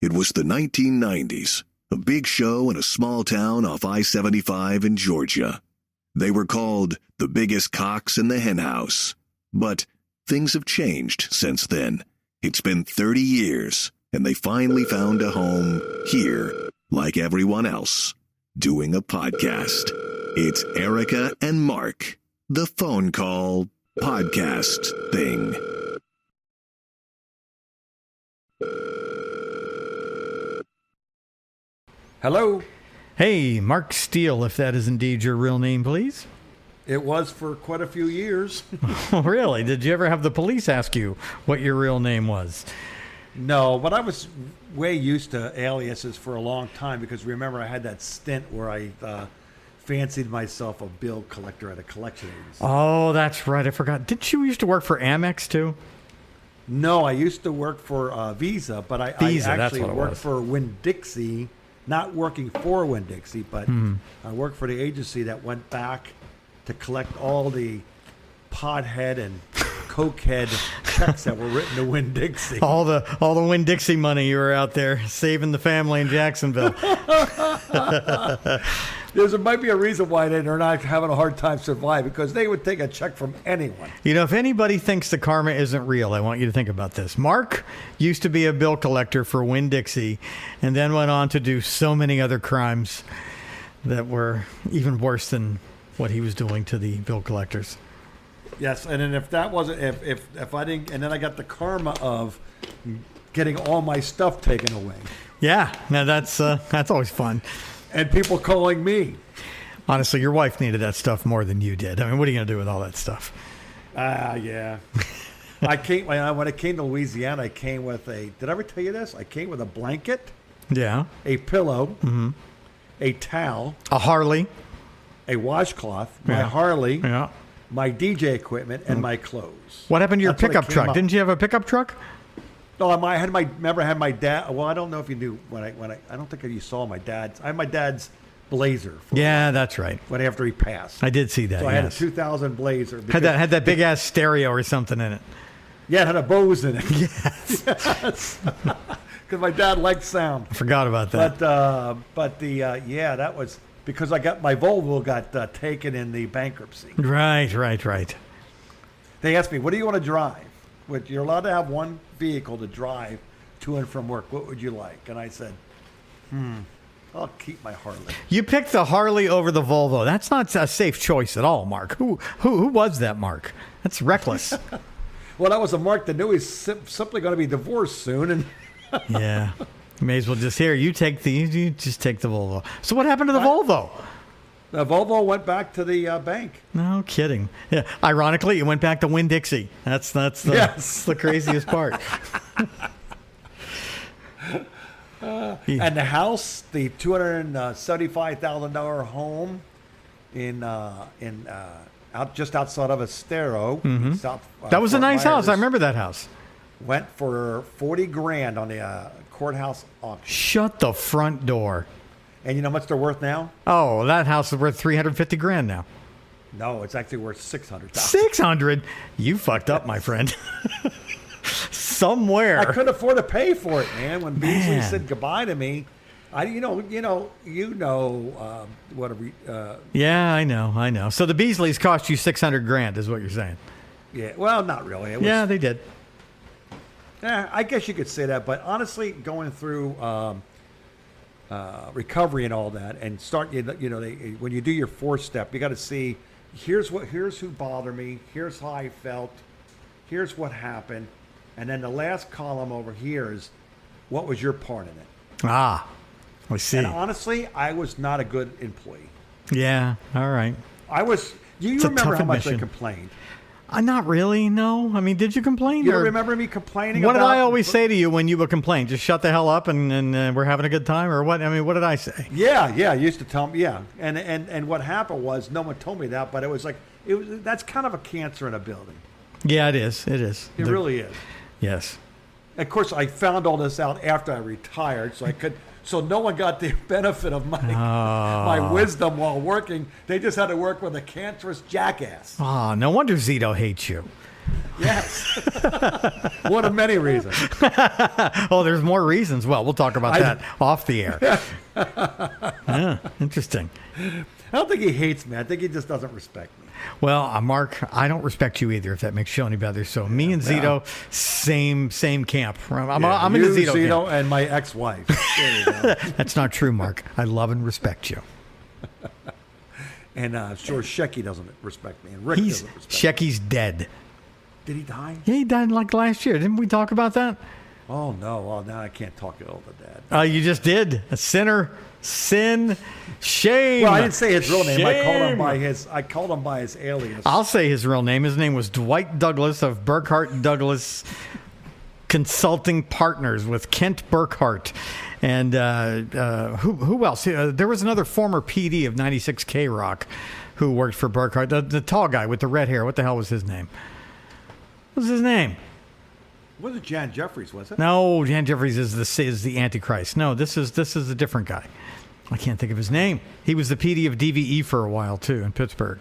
It was the 1990s, a big show in a small town off I-75 in Georgia. They were called the biggest cocks in the henhouse. But things have changed since then. It's been 30 years, and they finally found a home here, like everyone else, doing a podcast. It's Erica and Mark, the phone call podcast thing. Hello. Hey, Mark Steele, if that is indeed your real name, please. It was for quite a few years. Oh, really? Did you ever have the police ask you what your real name was? No, but I was way used to aliases for a long time because remember I had that stint where I fancied myself a bill collector at a collection agency. Oh, that's right. I forgot. Didn't you used to work for Amex, too? No, I used to work for Visa, but I actually worked for Winn Dixie. Not working for Winn Dixie, but I worked for the agency that went back to collect all the pothead and cokehead checks that were written to Winn Dixie. All the Winn Dixie money you were out there saving the family in Jacksonville. There might be a reason why they're not having a hard time surviving, because they would take a check from anyone. You know, if anybody thinks the karma isn't real, I want you to think about this. Mark used to be a bill collector for Winn Dixie and then went on to do so many other crimes that were even worse than what he was doing to the bill collectors. Yes, and then if that wasn't, if I didn't, and then I got the karma of getting all my stuff taken away. Yeah, now that's always fun. And people calling me. Honestly, your wife needed that stuff more than you did. I mean, what are you going to do with all that stuff? Yeah. When I came to Louisiana, I came with did I ever tell you this? I came with a blanket. Yeah. A pillow. A towel. A Harley. A washcloth. My Harley. Yeah. My DJ equipment and my clothes. What happened to your pickup truck? Didn't you have a pickup truck? No, I had my dad. Well, I don't know if you knew I don't think you saw my dad's. I had my dad's Blazer. Yeah, that's right. When after he passed, I did see that. So I had a 2000 Blazer. Had that big ass stereo or something in it. Yeah, it had a Bose in it. Yes. Because my dad liked sound. I forgot about that. That was because my Volvo got taken in the bankruptcy. Right. They asked me, "What do you want to drive?" You're allowed to have one vehicle to drive to and from work. What would you like? And I said, I'll keep my Harley. You picked the Harley over the Volvo. That's not a safe choice at all, Mark. Who was that Mark? That's reckless. Well, that was a Mark that knew he's simply going to be divorced soon. And yeah. You may as well just you just take the Volvo. So what happened to the Volvo? The Volvo went back to the bank. No kidding. Yeah. Ironically, it went back to Winn Dixie. That's the craziest part. And the house, the $275,000 home just outside of Estero. That was a nice house. I remember that house. Went for $40,000 on the courthouse auction. Shut the front door. And you know how much they're worth now? Oh, that house is worth $350,000 now. No, it's actually worth $600,000. $600,000? You fucked up, my friend. Somewhere. I couldn't afford to pay for it, man. When Beasley said goodbye to me, Yeah, I know. So the Beasleys cost you $600,000, is what you're saying? Yeah. Well, not really. Yeah, they did. Yeah, I guess you could say that, but honestly, going through recovery and all that, and when you do your 4-step, you got to see here's who bothered me, here's how I felt, here's what happened, and then the last column over here is what was your part in it. I see. And honestly, I was not a good employee. Yeah. All right. I was. Do you remember how much I complained? Not really, no. I mean, did you complain? You don't remember me complaining What did I always say to you when you would complain? Just shut the hell up and we're having a good time? Or what? I mean, what did I say? Yeah. You used to tell me, yeah. And what happened was, no one told me that, but it was like, that's kind of a cancer in a building. Yeah, it is. It is. It really is. Yes. Of course, I found all this out after I retired, so no one got the benefit of my wisdom while working. They just had to work with a cancerous jackass. No wonder Zito hates you. Yes. One of many reasons. Oh, there's more reasons. Well, we'll talk about that off the air. Yeah, interesting. I don't think he hates me. I think he just doesn't respect me. Well, Mark, I don't respect you either, if that makes you any better. So me and Zito, same camp. I'm in the Zito camp. And my ex-wife. There you go. That's not true, Mark. I love and respect you. And sure, Shecky doesn't respect me. And Rick doesn't respect Shecky's dead. Did he die? Yeah, he died like last year. Didn't we talk about that? Oh, no. Well, now I can't talk ill to Dad. You just did. A sinner, sin, shame. Well, I didn't say his real name. Shame. I called him by his alias. I'll say his real name. His name was Dwight Douglas of Burkhart Douglas Consulting Partners with Kent Burkhart. And who else? There was another former PD of 96 K-Rock who worked for Burkhart. The tall guy with the red hair. What the hell was his name? What was his name? Was it Jan Jeffries, was it? No, Jan Jeffries is the Antichrist. No, this is a different guy. I can't think of his name. He was the PD of DVE for a while too in Pittsburgh.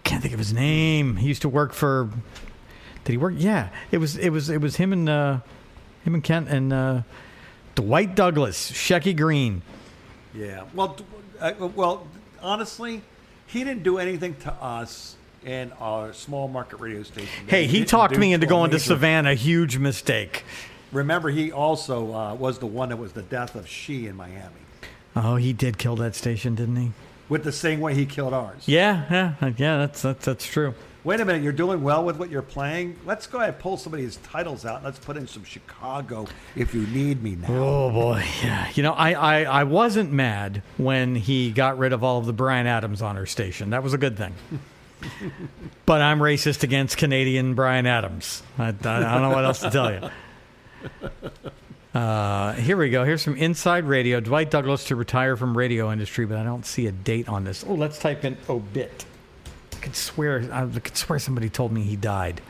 Can't think of his name. He used to work for. Did he work? Yeah, it was him and Kent and Dwight Douglas, Shecky Green. Yeah. Well, honestly, he didn't do anything to us in our small market radio station. Hey, he talked me into going to Savannah. Huge mistake. Remember, he also was the one that was the death of She in Miami. Oh, he did kill that station, didn't he? With the same way he killed ours. Yeah. That's true. Wait a minute, you're doing well with what you're playing? Let's go ahead and pull some of these titles out. Let's put in some Chicago if you need me now. Oh, boy. Yeah. You know, I wasn't mad when he got rid of all of the Bryan Adams on our station. That was a good thing. But I'm racist against Canadian Bryan Adams. I don't know what else to tell you. Here we go. Here's some Inside Radio. Dwight Douglas to retire from radio industry, but I don't see a date on this. Oh, let's type in obit. I could swear somebody told me he died.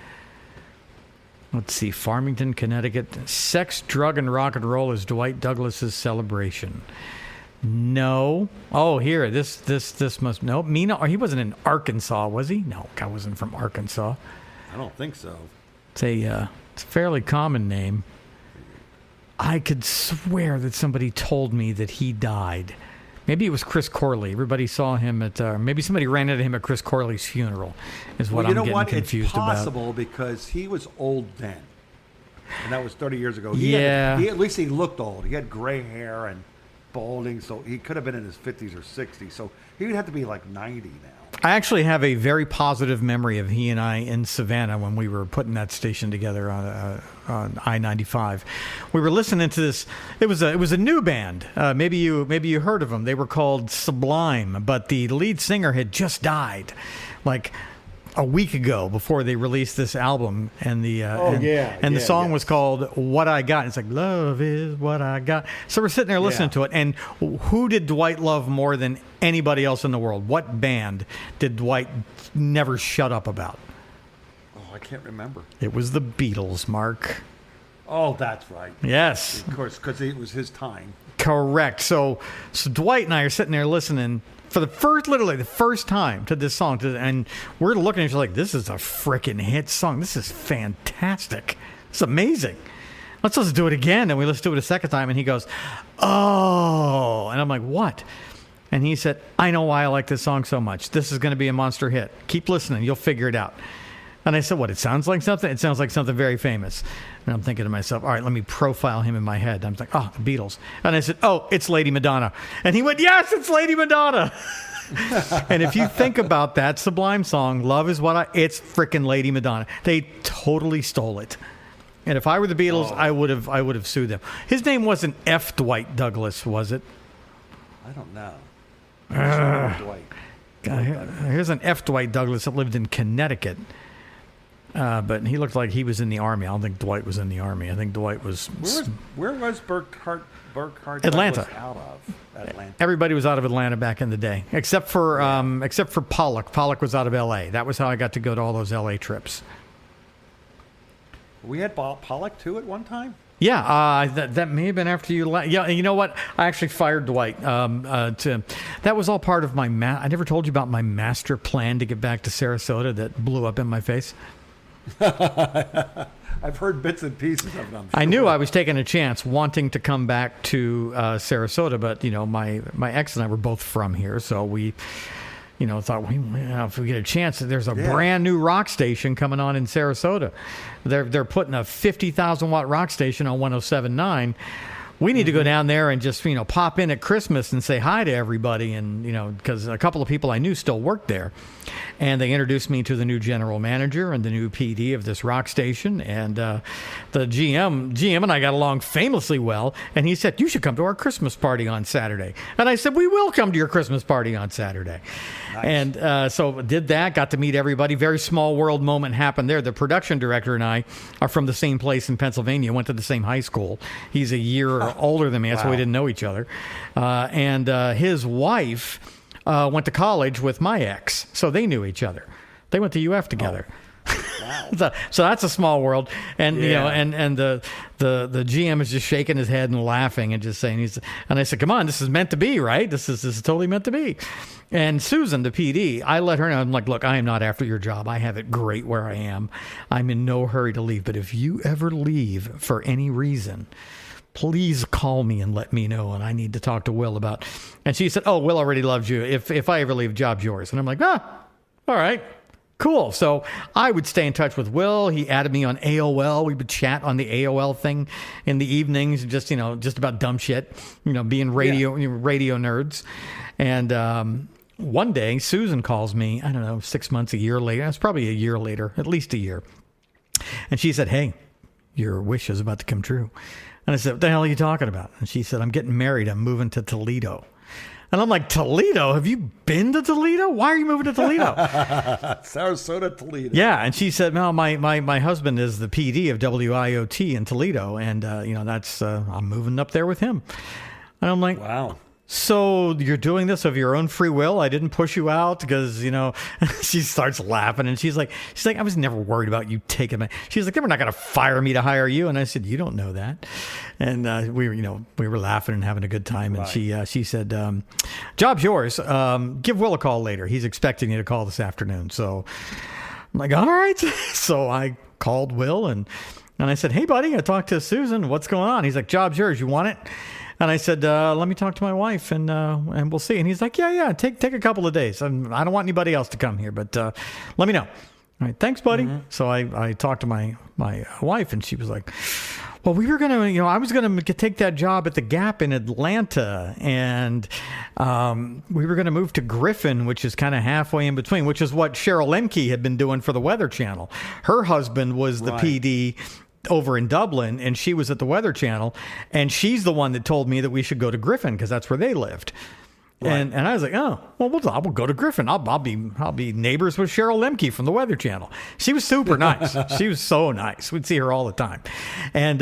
Let's see. Farmington, Connecticut. Sex, drug, and rock and roll is Dwight Douglas's celebration. No. Oh, here. This must. No. Mina. Or he wasn't in Arkansas, was he? No, guy wasn't from Arkansas. I don't think so. It's a fairly common name. I could swear that somebody told me that he died. Maybe it was Chris Corley. Everybody saw him at. Maybe somebody ran into him at Chris Corley's funeral. Is what I'm getting confused about. It's possible because he was old then, and that was 30 years ago. At least he looked old. He had gray hair and balding, so he could have been in his 50s or 60s. So he would have to be like 90 now. I actually have a very positive memory of he and I in Savannah when we were putting that station together on I-95. We were listening to this. It was a new band. Maybe you heard of them. They were called Sublime, but the lead singer had just died, like a week ago before they released this album, and the song was called "What I Got." It's like love is what I got. So we're sitting there listening to it, and who did Dwight love more than anybody else in the world? What band did Dwight never shut up about? Oh, I can't remember. It was the Beatles, Mark. Oh, that's right. Yes, of course, because it was his time. Correct. So Dwight and I are sitting there listening for the first time to this song, and we're looking at each other like, this is a freaking hit song. This is fantastic. It's amazing. Let's do it again. And we listened to it a second time, and he goes, oh. And I'm like, what? And he said, I know why I like this song so much. This is going to be a monster hit. Keep listening. You'll figure it out. And I said, what, it sounds like something? It sounds like something very famous. And I'm thinking to myself, all right, let me profile him in my head. I'm like, oh, the Beatles. And I said, oh, it's Lady Madonna. And he went, yes, it's Lady Madonna. And if you think about that Sublime song, Love Is What it's freaking Lady Madonna. They totally stole it. And if I were the Beatles, I would have sued them. His name wasn't F. Dwight Douglas, was it? I don't know. Dwight. Here's an F. Dwight Douglas that lived in Connecticut. But he looked like he was in the Army. I don't think Dwight was in the Army. I think Dwight was... Where was Burkhart Atlanta. Out of? Atlanta. Everybody was out of Atlanta back in the day, except for Pollock. Pollock was out of L.A. That was how I got to go to all those L.A. trips. We had Pollock, too, at one time? Yeah, that may have been after you left. Yeah, you know what? I actually fired Dwight. That was all part of my... I never told you about my master plan to get back to Sarasota that blew up in my face. I've heard bits and pieces of them. I knew I was taking a chance wanting to come back to Sarasota, but, my ex and I were both from here, so we, thought, if we get a chance, there's a brand new rock station coming on in Sarasota. They're putting a 50,000 watt rock station on 107.9. We need to go down there and just, pop in at Christmas and say hi to everybody. And, because a couple of people I knew still worked there. And they introduced me to the new general manager and the new PD of this rock station. And the GM and I got along famously well. And he said, you should come to our Christmas party on Saturday. And I said, we will come to your Christmas party on Saturday. Nice. And so did that, got to meet everybody. Very small world moment happened there. The production director and I are from the same place in Pennsylvania, went to the same high school. He's a year older than me, so we didn't know each other. And his wife went to college with my ex, so they knew each other. They went to UF together. Wow. so that's a small world, and and the GM is just shaking his head and laughing and just saying and I said, come on, this is meant to be, right? This is totally meant to be. And Susan, the PD, I let her know. I'm like, look, I am not after your job. I have it great where I am. I'm in no hurry to leave, but if you ever leave for any reason, please call me and let me know, and I need to talk to Will about. And she said, oh, Will already loves you. If I ever leave, job's yours. And I'm like, all right. Cool. So I would stay in touch with Will. He added me on AOL. We would chat on the AOL thing in the evenings, just about dumb shit, being radio nerds. And one day, Susan calls me, I don't know, 6 months, a year later. It's probably a year later, at least a year. And she said, hey, your wish is about to come true. And I said, what the hell are you talking about? And she said, I'm getting married. I'm moving to Toledo. And I'm like, Toledo? Have you been to Toledo? Why are you moving to Toledo? Sarasota, Toledo. Yeah. And she said, no, my husband is the PD of WIOT in Toledo. And, that's, I'm moving up there with him. And I'm like, wow. So you're doing this of your own free will? I didn't push you out because, she starts laughing and she's like, I was never worried about you taking me. She's like, they were not going to fire me to hire you. And I said, you don't know that. And we were laughing and having a good time. And she said, job's yours. Give Will a call later. He's expecting you to call this afternoon. So I'm like, all right. So I called Will and I said, hey, buddy, I talked to Susan. What's going on? He's like, job's yours. You want it? And I said, let me talk to my wife and we'll see. And he's like, yeah, take a couple of days. I don't want anybody else to come here, but let me know. All right, thanks, buddy. Mm-hmm. So I talked to my wife and she was like, well, we were going to, I was going to take that job at the Gap in Atlanta and we were going to move to Griffin, which is kind of halfway in between, which is what Cheryl Lemke had been doing for the Weather Channel. Her husband was the PD over in Dublin, and she was at the Weather Channel, and she's the one that told me that we should go to Griffin because that's where they lived. Right. And I was like, oh, well, we'll go to Griffin. I'll be neighbors with Cheryl Lemke from the Weather Channel. She was super nice. She was so nice. We'd see her all the time. And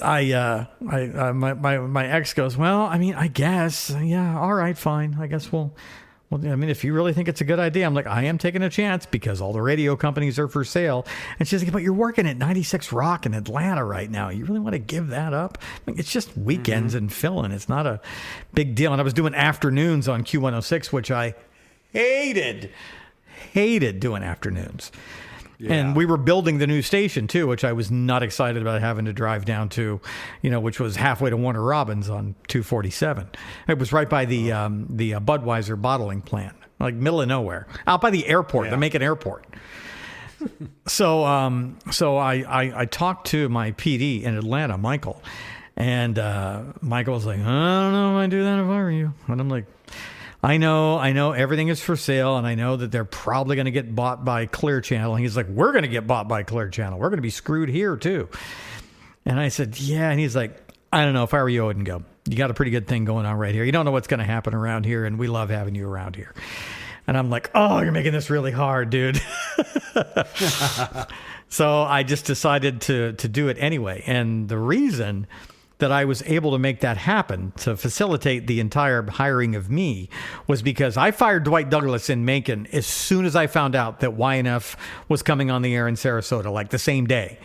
my ex goes, well, I guess, yeah, all right, fine. I guess well, if you really think it's a good idea, I'm like, I am taking a chance because all the radio companies are for sale. And she's like, but you're working at 96 Rock in Atlanta right now. You really want to give that up? It's just weekends and fill-in. It's not a big deal. And I was doing afternoons on Q106, which I hated doing afternoons. Yeah. And we were building the new station, too, which I was not excited about having to drive down to, which was halfway to Warner Robins on 247. It was right by the Budweiser bottling plant, like middle of nowhere, out by the airport. Yeah. They make an airport. So I talked to my PD in Atlanta, Michael, and Michael was like, I don't know if I'd do that if I were you. And I'm like, I know everything is for sale, and I know that they're probably going to get bought by Clear Channel. And he's like, we're going to get bought by Clear Channel. We're going to be screwed here, too. And I said, yeah. And he's like, I don't know. If I were you, I wouldn't go. You got a pretty good thing going on right here. You don't know what's going to happen around here, and we love having you around here. And I'm like, oh, you're making this really hard, dude. So I just decided to do it anyway. And the reason that I was able to make that happen, to facilitate the entire hiring of me, was because I fired Dwight Douglas in Macon as soon as I found out that YNF was coming on the air in Sarasota, like the same day.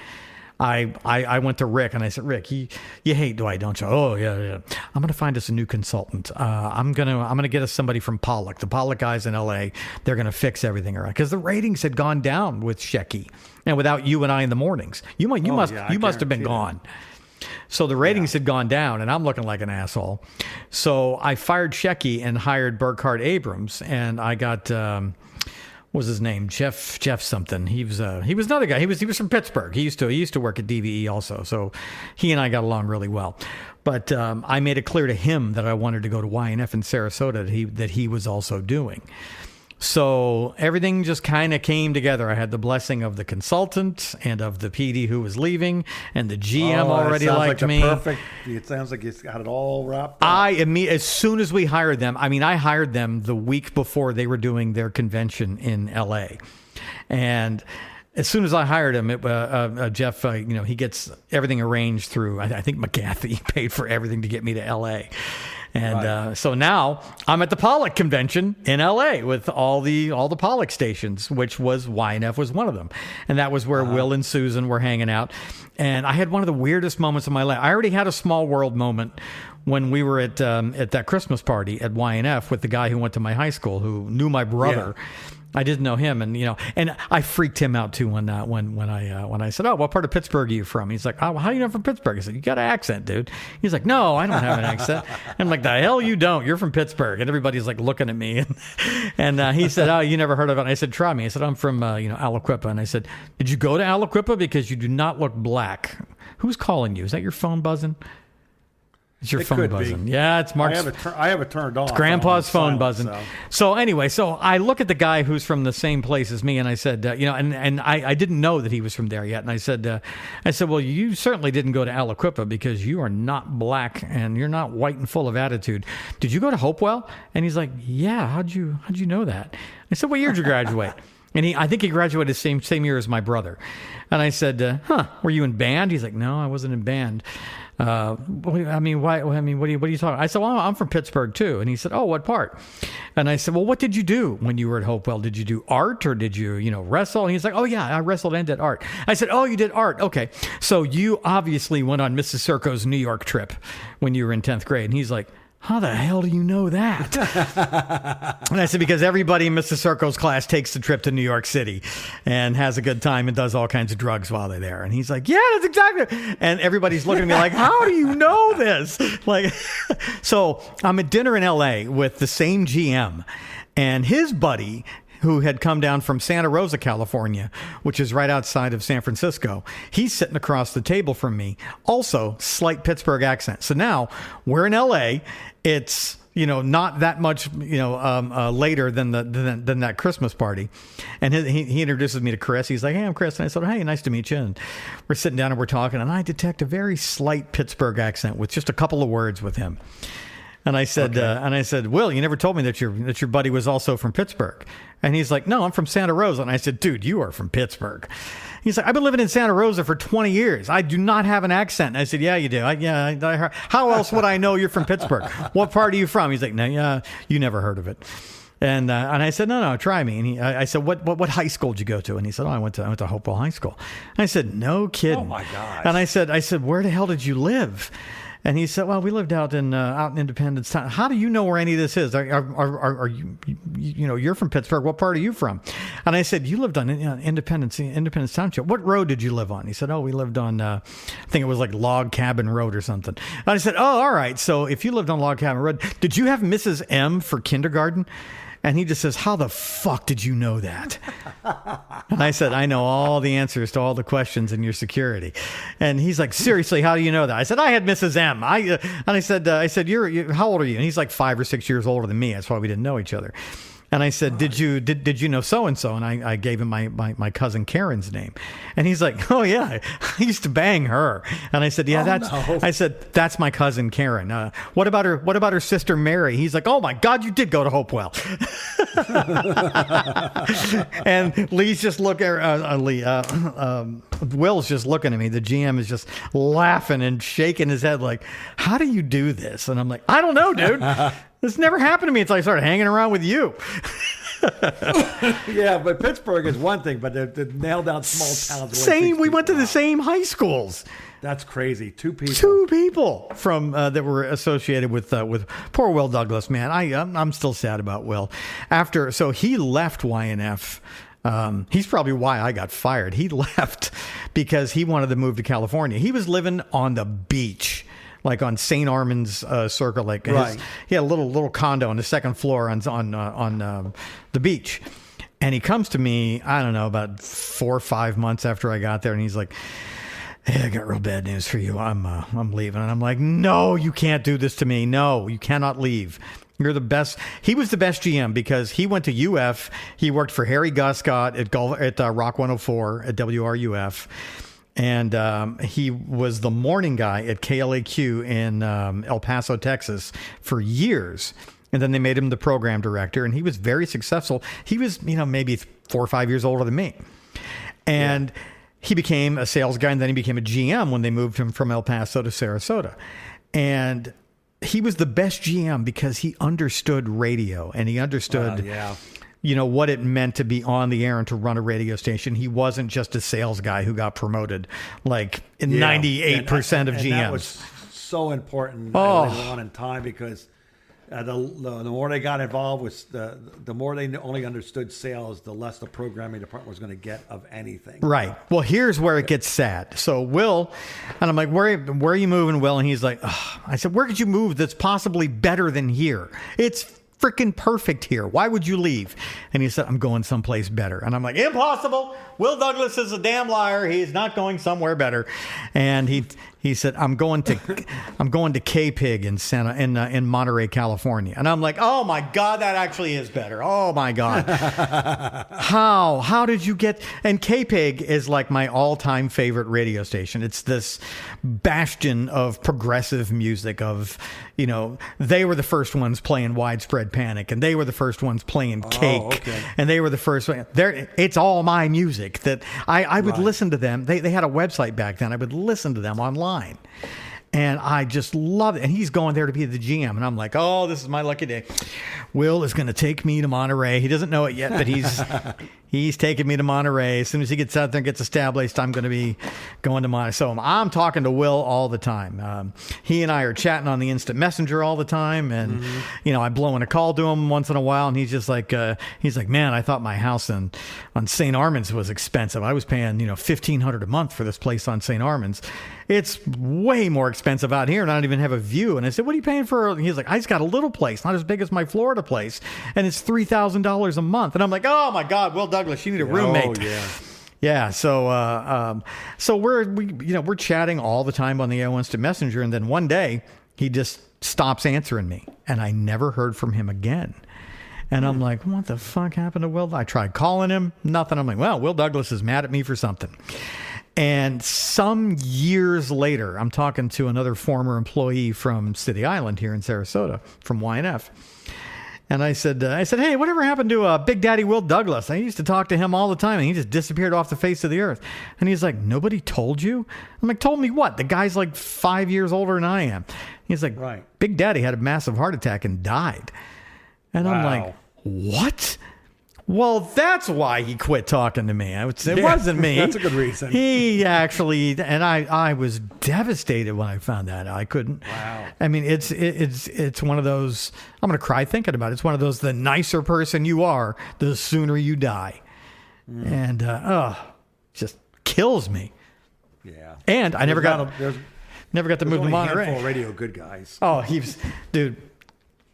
I went to Rick and I said, Rick, you hate Dwight, don't you? Oh yeah. I'm going to find us a new consultant. I'm going to get us somebody from Pollock. The Pollock guys in LA, they're going to fix everything around, because the ratings had gone down with Shecky and without you and I in the mornings. You must have been gone. So the ratings had gone down, and I'm looking like an asshole. So I fired Shecky and hired Burkhart Abrams, and I got what was his name? Jeff something. He was another guy. He was from Pittsburgh. He used to work at DVE also. So he and I got along really well. But I made it clear to him that I wanted to go to YNF in Sarasota that he was also doing. So everything just kind of came together. I had the blessing of the consultant and of the PD who was leaving, and the GM already liked me. It sounds like it's got it all wrapped up. As soon as we hired them, I hired them the week before they were doing their convention in LA. And as soon as I hired him, Jeff, he gets everything arranged through, I think McGathy paid for everything to get me to LA. And so now I'm at the Pollock convention in LA with all the Pollock stations, which was YNF was one of them. And that was where Will and Susan were hanging out. And I had one of the weirdest moments of my life. I already had a small world moment when we were at that Christmas party at YNF with the guy who went to my high school, who knew my brother. Yeah. I didn't know him, and I freaked him out too when I said, "Oh, what part of Pittsburgh are you from?" He's like, "Oh, how do you know I'm from Pittsburgh?" I said, "You got an accent, dude." He's like, "No, I don't have an accent." I'm like, "The hell you don't? You're from Pittsburgh." And everybody's like looking at me, and he said, "Oh, you never heard of it?" And I said, "Try me." I said, "I'm from Aliquippa," and I said, "Did you go to Aliquippa? Because you do not look black." Who's calling you? Is that your phone buzzing? It's your phone buzzing. Yeah, it's Mark's. I have it turned off. It's Grandpa's phone buzzing. So anyway, I look at the guy who's from the same place as me, and I said, and I didn't know that he was from there yet. And I said, well, you certainly didn't go to Aliquippa because you are not black and you're not white and full of attitude. Did you go to Hopewell? And he's like, yeah. How'd you know that? I said, what year did you graduate? And I think he graduated the same year as my brother. And I said, were you in band? He's like, no, I wasn't in band. Why? What are you talking? I said, well, I'm from Pittsburgh too. And he said, oh, what part? And I said, well, what did you do when you were at Hopewell? Did you do art or did you, wrestle? And he's like, oh yeah, I wrestled and did art. I said, oh, you did art. Okay. So you obviously went on Mrs. Serko's New York trip when you were in 10th grade. And he's like, how the hell do you know that? And I said, because everybody in Mrs. Serko's class takes the trip to New York City and has a good time and does all kinds of drugs while they're there. And he's like, yeah, that's exactly. And everybody's looking at me like, how do you know this? So I'm at dinner in LA with the same GM and his buddy who had come down from Santa Rosa, California, which is right outside of San Francisco. He's sitting across the table from me. Also, slight Pittsburgh accent. So now we're in LA. It's, not that much, later than that Christmas party. And he introduces me to Chris. He's like, hey, I'm Chris. And I said, hey, nice to meet you. And we're sitting down and we're talking. And I detect a very slight Pittsburgh accent with just a couple of words with him. And I said, Will, you never told me that your buddy was also from Pittsburgh. And he's like, no, I'm from Santa Rosa. And I said, dude, you are from Pittsburgh. He's like, I've been living in Santa Rosa for 20 years. I do not have an accent. And I said, yeah, you do. How else would I know you're from Pittsburgh? What part are you from? He's like, no, yeah, you never heard of it. And I said, no, try me. And I said, what high school did you go to? And he said, oh, I went to Hopewell High School. And I said, no kidding. Oh my gosh. And I said, where the hell did you live? And he said, well, we lived out in Independence Town. How do you know where any of this is? Are you, you're from Pittsburgh. What part are you from? And I said, you lived on Independence Township. What road did you live on? He said, oh, we lived on, I think it was like Log Cabin Road or something. And I said, oh, all right. So if you lived on Log Cabin Road, did you have Mrs. M for kindergarten? And he just says, how the fuck did you know that? And I said, I know all the answers to all the questions in your security. And he's like, seriously, how do you know that? I said, I had Mrs. M. And I said, you're how old are you? And he's like 5 or 6 years older than me. That's why we didn't know each other. And I said, did you know so-and-so? And I gave him my cousin Karen's name. And he's like, oh, yeah, I used to bang her. And I said, yeah, I said, that's my cousin Karen. What about her sister Mary? He's like, oh, my God, you did go to Hopewell. And Lee's just looking Will's just looking at me. The GM is just laughing and shaking his head like, how do you do this? And I'm like, I don't know, dude. This never happened to me until I started hanging around with you. Yeah, but Pittsburgh is one thing, but the nailed down small towns. Same. We went to the same high schools. That's crazy. Two people. Two people from that were associated with poor Will Douglas. Man, I'm still sad about Will. So he left YNF. He's probably why I got fired. He left because he wanted to move to California. He was living on the beach, like on St. Armand's Circle. Like right. He had a little condo on the second floor on the beach. And he comes to me, I don't know, about 4 or 5 months after I got there, and he's like, "Hey, I got real bad news for you. I'm leaving." And I'm like, "No, you can't do this to me. No, you cannot leave. You're the best." He was the best GM because he went to UF. He worked for Harry Guscott at Rock 104 at WRUF. And he was the morning guy at KLAQ in El Paso, Texas for years. And then they made him the program director, and he was very successful. He was, maybe 4 or 5 years older than me. And he became a sales guy, and then he became a GM when they moved him from El Paso to Sarasota. And he was the best GM because he understood radio, and he understood, what it meant to be on the air and to run a radio station. He wasn't just a sales guy who got promoted like 98% of GMs. And that was so important early on in time because the more they got involved with the more they only understood sales, the less the programming department was going to get of anything. Right. Well, here's where it gets sad. So Will, and I'm like, where are you moving, Will? And he's like, I said, where could you move that's possibly better than here? It's freaking perfect here. Why would you leave? And he said, I'm going someplace better. And I'm like, impossible. Will Douglas is a damn liar. He's not going somewhere better. And he said, I'm going to K-Pig in Monterey, California. And I'm like, oh my God, that actually is better. Oh my God. How did you get? And K-Pig is like my all-time favorite radio station. It's this bastion of progressive music they were the first ones playing Widespread Panic, and they were the first ones playing Cake, and they were the first one. It's all my music that I would listen to them. They had a website back then. I would listen to them online. And I just love it. And he's going there to be the GM. And I'm like, oh, this is my lucky day. Will is going to take me to Monterey. He doesn't know it yet, but he's taking me to Monterey. As soon as he gets out there and gets established, I'm going to be going to Monterey. So I'm talking to Will all the time. He and I are chatting on the instant messenger all the time. And, I blow in a call to him once in a while. And he's just like, man, I thought my house on St. Armand's was expensive. I was paying, $1,500 a month for this place on St. Armand's. It's way more expensive out here, and I don't even have a view. And I said, what are you paying for? He's like, I just got a little place, not as big as my Florida place, and it's $3,000 a month. And I'm like, oh my God, Will Douglas, you need a roommate. Oh yeah. Yeah. So we're chatting all the time on the AOL Instant Messenger, and then one day he just stops answering me, and I never heard from him again. And I'm like, what the fuck happened to Will? I tried calling him, nothing. I'm like, well, Will Douglas is mad at me for something. And some years later, I'm talking to another former employee from City Island here in Sarasota, from YNF. And I said, hey, whatever happened to Big Daddy Will Douglas? I used to talk to him all the time, and he just disappeared off the face of the earth. And he's like, nobody told you? I'm like, told me what? The guy's like 5 years older than I am. He's like, right. Big Daddy had a massive heart attack and died. And I'm like, what? Well, that's why he quit talking to me. It wasn't me. That's a good reason. He actually, and I was devastated when I found that. I couldn't. Wow. I mean, it's one of those. I'm going to cry thinking about it. It's one of those. The nicer person you are, the sooner you die, and just kills me. Yeah. And I never got to move to Monterey. Handful of radio good guys. Oh, dude.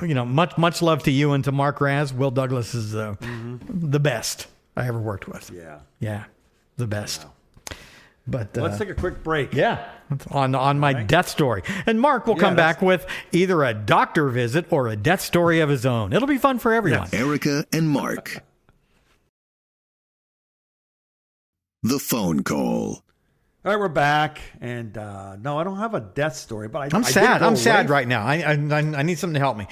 Much love to you and to Mark Raz. Will Douglas is the best I ever worked with. Yeah, the best. Wow. But let's take a quick break. Yeah, on my death story. And Mark will come back with either a doctor visit or a death story of his own. It'll be fun for everyone. Erica and Mark. The phone call. All right, we're back, and no, I don't have a death story, but I'm sad. I'm sad right now. I need something to help me.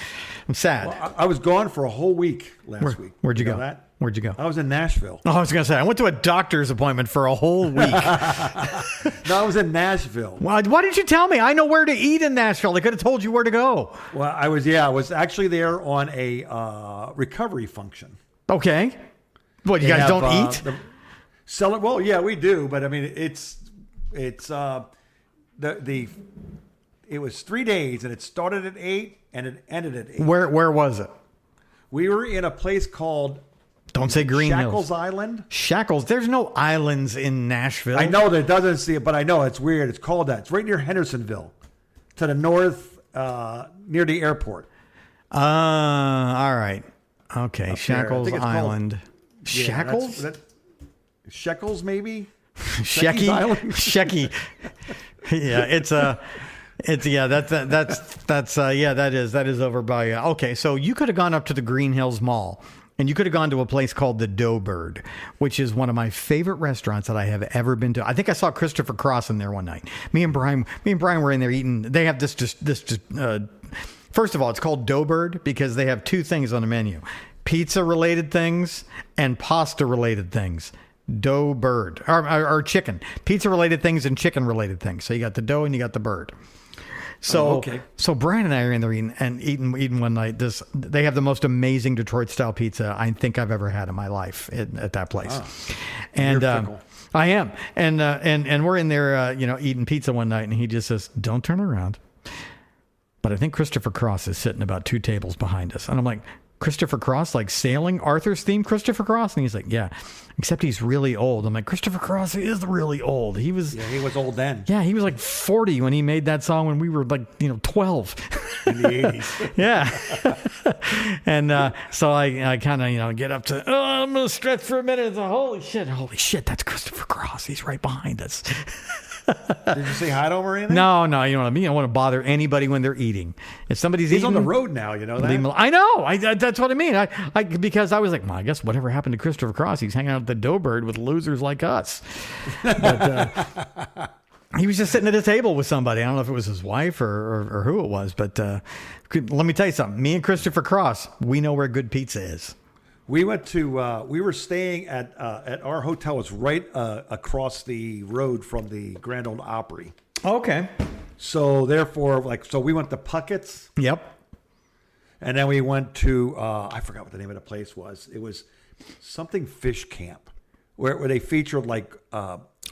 I'm sad. Well, I was gone for a whole week last week. Where'd you go? Where'd you go? I was in Nashville. Oh, I was going to say, I went to a doctor's appointment for a whole week. No, I was in Nashville. Why didn't you tell me? I know where to eat in Nashville. They could have told you where to go. Well, I was actually there on a recovery function. Okay. What, you They guys have, don't eat? Sell it. Well, yeah, we do, but I mean, it's it was 3 days, and it started at 8 and it ended at 8. Where was it? We were in a place called Don't say Green Shackles Hills. Island. Shackles. There's no islands in Nashville. I know that it doesn't see it, but I know it's weird. It's called that. It's right near Hendersonville, to the north, near the airport. All right. Okay. Shackles Island. Yeah, Shackles? Shekels, maybe? Shecky. Island? Shecky. Yeah, that is over by. Okay, so you could have gone up to the Green Hills Mall, and you could have gone to a place called the Doughbird, which is one of my favorite restaurants that I have ever been to. I think I saw Christopher Cross in there one night. Me and Brian were in there eating. They have this. First of all, it's called Doughbird because they have two things on the menu: pizza related things and pasta related things. Dough bird or chicken, pizza related things and chicken related things. So you got the dough and you got the bird. So So Brian and I are in there eating one night. They have the most amazing Detroit style pizza I think I've ever had in my life at that place. And I am, and we're in there, eating pizza one night, and he just says, "Don't turn around." But I think Christopher Cross is sitting about 2 tables behind us, and I'm like, Christopher Cross, like sailing Arthur's theme, Christopher Cross? And he's like, yeah, except he's really old. I'm like, Christopher Cross is really old. He was old then. Yeah, he was like 40 when he made that song when we were like, 12. In the 80s. Yeah. And so I kind of, get up to, I'm going to stretch for a minute. And holy shit, that's Christopher Cross. He's right behind us. Did you say hi to him or anything? No, you know what I mean? I don't want to bother anybody when they're eating. If somebody's eating... He's on the road now, you know that? I know. That's what I mean. Because I was like, well, I guess whatever happened to Christopher Cross, he's hanging out at the Doughbird with losers like us. But he was just sitting at a table with somebody. I don't know if it was his wife or who it was. But let me tell you something. Me and Christopher Cross, we know where good pizza is. We went to. We were staying at our hotel. Was right across the road from the Grand Ole Opry. Okay. So therefore, we went to Puckett's. Yep. And then we went to. I forgot what the name of the place was. It was something Fish Camp, where they featured like.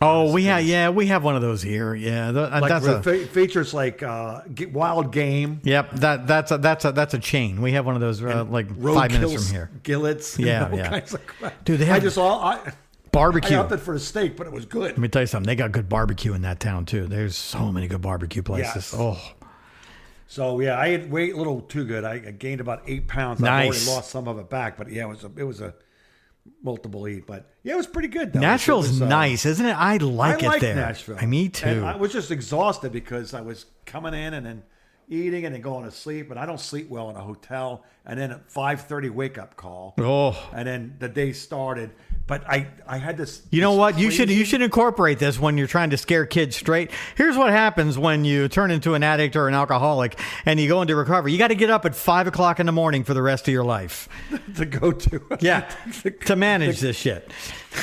We have one of those here. Yeah, features like wild game. Yep, that's a chain. We have one of those like 5 minutes from here. Gillets. Yeah, kinds of crap. Dude, they have barbecue. I opted for a steak, but it was good. Let me tell you something. They got good barbecue in that town too. There's so many good barbecue places. Yes. Oh. So yeah, I ate a little too good. I gained about 8 pounds. Nice. I've already lost some of it back, but yeah, it was a multiple eat, but yeah, it was pretty good though. Nashville's nice, isn't it? I like it there. Nashville. Me too. And I was just exhausted because I was coming in and then eating and then going to sleep, and I don't sleep well in a hotel. And then at 5:30 wake up call. Oh. And then the day started. But I had this. You know what? You should incorporate this when you're trying to scare kids straight. Here's what happens when you turn into an addict or an alcoholic and you go into recovery. You got to get up at 5 o'clock in the morning for the rest of your life. To go to. Yeah. To manage this shit.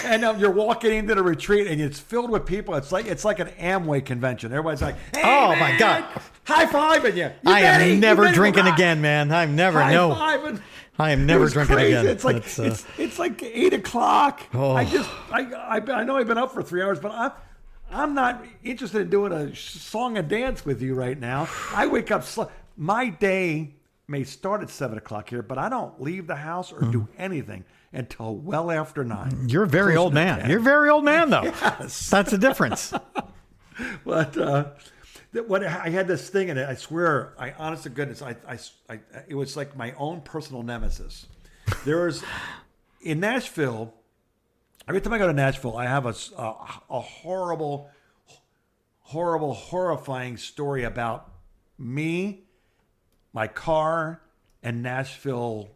And you're walking into the retreat and it's filled with people. It's like an Amway convention. Everybody's like, hey, oh man, my God. High-fiving you. I am never drinking again, man. I'm never, no. I am never drinking again. It's like it's like 8 o'clock. Oh. I know I've been up for 3 hours, but I'm not interested in doing a song and dance with you right now. I wake up my day may start at 7 o'clock here, but I don't leave the house or do anything until well after 9. You're a very old man. You're a very old man, though. Yes. That's the difference. But I had this thing, and I swear, honest to goodness, it was like my own personal nemesis. In Nashville, every time I go to Nashville, I have a horrible, horrifying story about me, my car, and Nashville.